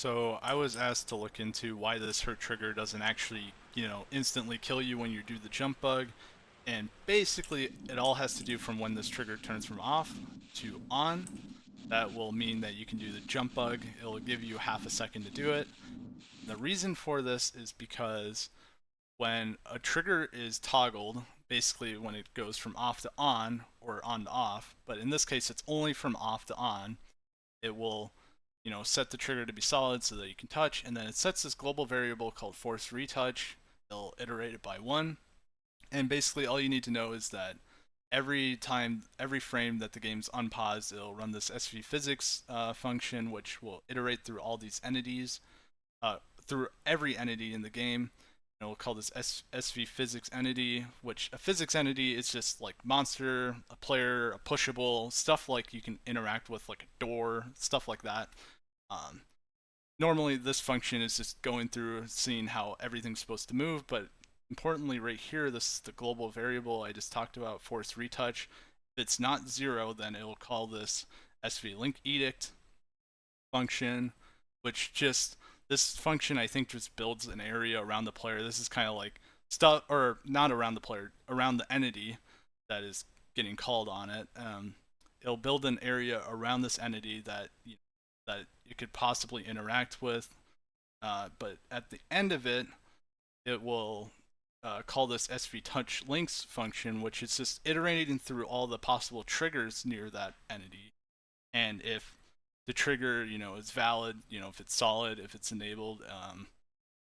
So I was asked to look into why this hurt trigger doesn't actually, instantly kill you when you do the jump bug. And basically, it all has to do from when this trigger turns from off to on. That will mean that you can do the jump bug. It'll give you half a second to do it. The reason for this is because when a trigger is toggled, basically when it goes from off to on or on to off, but in this case it's only from off to on, it will set the trigger to be solid so that you can touch, and then it sets this global variable called force retouch. It'll iterate it by one, and basically all you need to know is that every frame that the game's unpaused, it'll run this SV physics function, which will iterate through all these entities, through every entity in the game. And we'll call this SV physics entity, which a physics entity is just like monster, a player, a pushable, stuff like you can interact with, like a door, stuff like that. Um, Normally, this function is just going through seeing how everything's supposed to move, but importantly, right here, this is the global variable I just talked about, force retouch. If it's not zero, then it will call this SV link edict function, which just this function I think just builds an area around the player. This is kind of like stuff, or not around the player, around the entity that is getting called on it. It'll build an area around this entity that that you could possibly interact with. But at the end of it, it will call this SV touch links function, which is just iterating through all the possible triggers near that entity. And if the trigger, is valid, if it's solid, if it's enabled,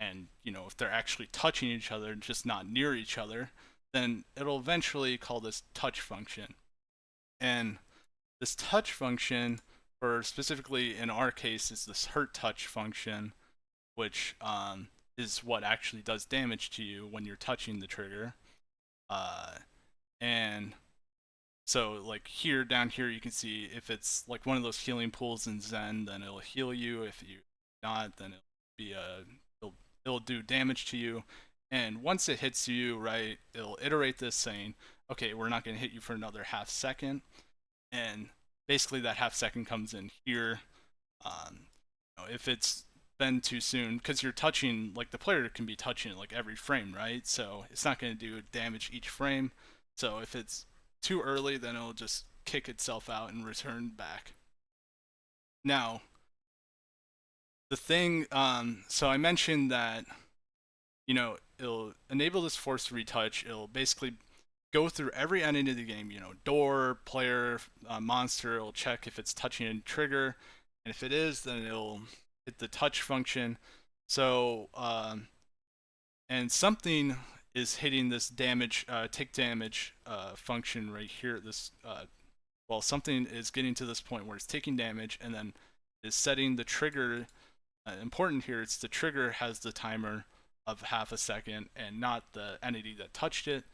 and if they're actually touching each other, just not near each other, then it'll eventually call this touch function. And this touch function, or specifically in our case, is this hurt touch function, which is what actually does damage to you when you're touching the trigger. Uh, and so like here, down here, you can see if it's like one of those healing pools in Zen, then it'll heal you. If you not, then it'll do damage to you. And once it hits you, right, it'll iterate this saying, okay, we're not going to hit you for another half second. And basically that half second comes in here. If it's been too soon, because you're touching, like the player can be touching like every frame, right? So it's not going to do damage each frame. So if it's too early, then it'll just kick itself out and return back. Now, the thing, so I mentioned that, it'll enable this force retouch. It'll basically go through every entity of the game, door, player, monster. It'll check if it's touching a trigger, and if it is, then it'll hit the touch function. So, and something is hitting this damage, take damage function right here. This, well, something is getting to this point where it's taking damage, and then is setting the trigger. Important here, it's the trigger has the timer of half a second, and not the entity that touched it.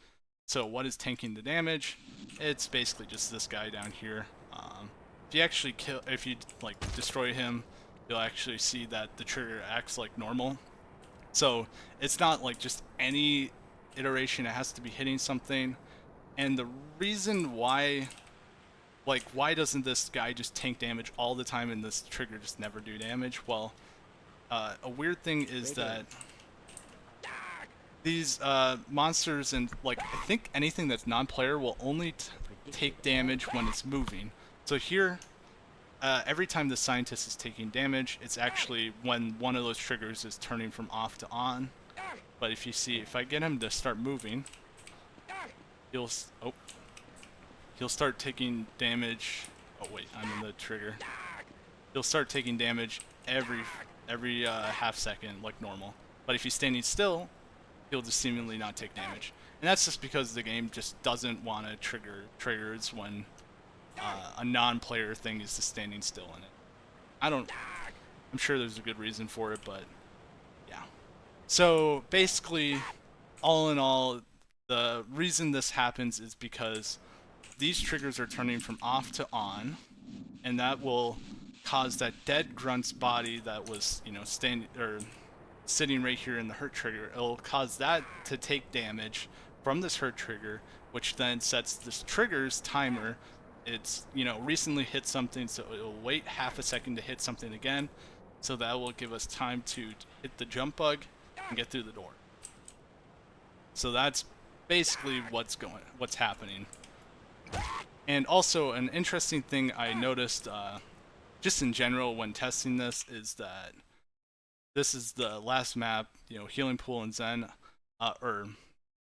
So what is tanking the damage? It's basically just this guy down here. If you actually if you like destroy him, you'll actually see that the trigger acts like normal. So it's not like just any iteration, it has to be hitting something. And the reason why, like, why doesn't this guy just tank damage all the time and this trigger just never do damage? Well, a weird thing is that these monsters and, like, I think anything that's non-player will only take damage when it's moving. So here, every time the scientist is taking damage, it's actually when one of those triggers is turning from off to on. But if you see, if I get him to start moving, he'll start taking damage. Oh wait, I'm in the trigger. He'll start taking damage every half second, like normal. But if he's standing still, he'll just seemingly not take damage. And that's just because the game just doesn't want to trigger triggers when a non-player thing is just standing still in it. I'm sure there's a good reason for it, but yeah. So basically, all in all, the reason this happens is because these triggers are turning from off to on, and that will cause that dead grunt's body that was, sitting right here in the hurt trigger. It'll cause that to take damage from this hurt trigger, which then sets this trigger's timer. It's, recently hit something, so it'll wait half a second to hit something again. So that will give us time to hit the jump bug and get through the door. So that's basically what's happening. And also an interesting thing I noticed just in general when testing this is that this is the last map, healing pool in Zen, or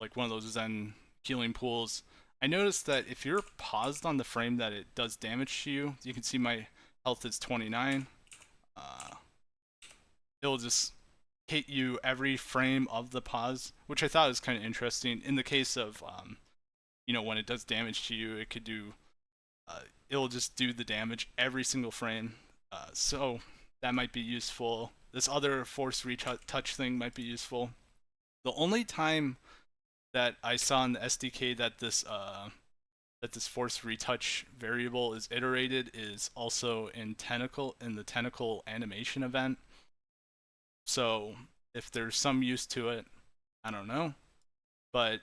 like one of those Zen healing pools. I noticed that if you're paused on the frame that it does damage to you, you can see my health is 29. It'll just hit you every frame of the pause, which I thought was kind of interesting. In the case of, when it does damage to you, it could do, it'll just do the damage every single frame. So that might be useful. This other force retouch thing might be useful. The only time that I saw in the SDK that this force retouch variable is iterated is also in the tentacle animation event. So if there's some use to it, I don't know. But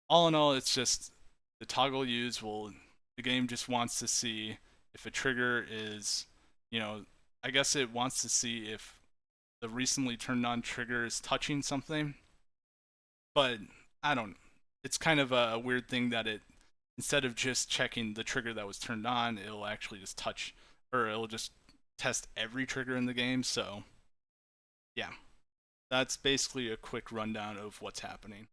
all in all, it's just the toggle use the game just wants to see if a trigger is, I guess it wants to see if the recently turned on trigger is touching something. But I don't. It's kind of a weird thing that instead of just checking the trigger that was turned on, it'll actually just touch, or it'll just test every trigger in the game. So yeah, that's basically a quick rundown of what's happening.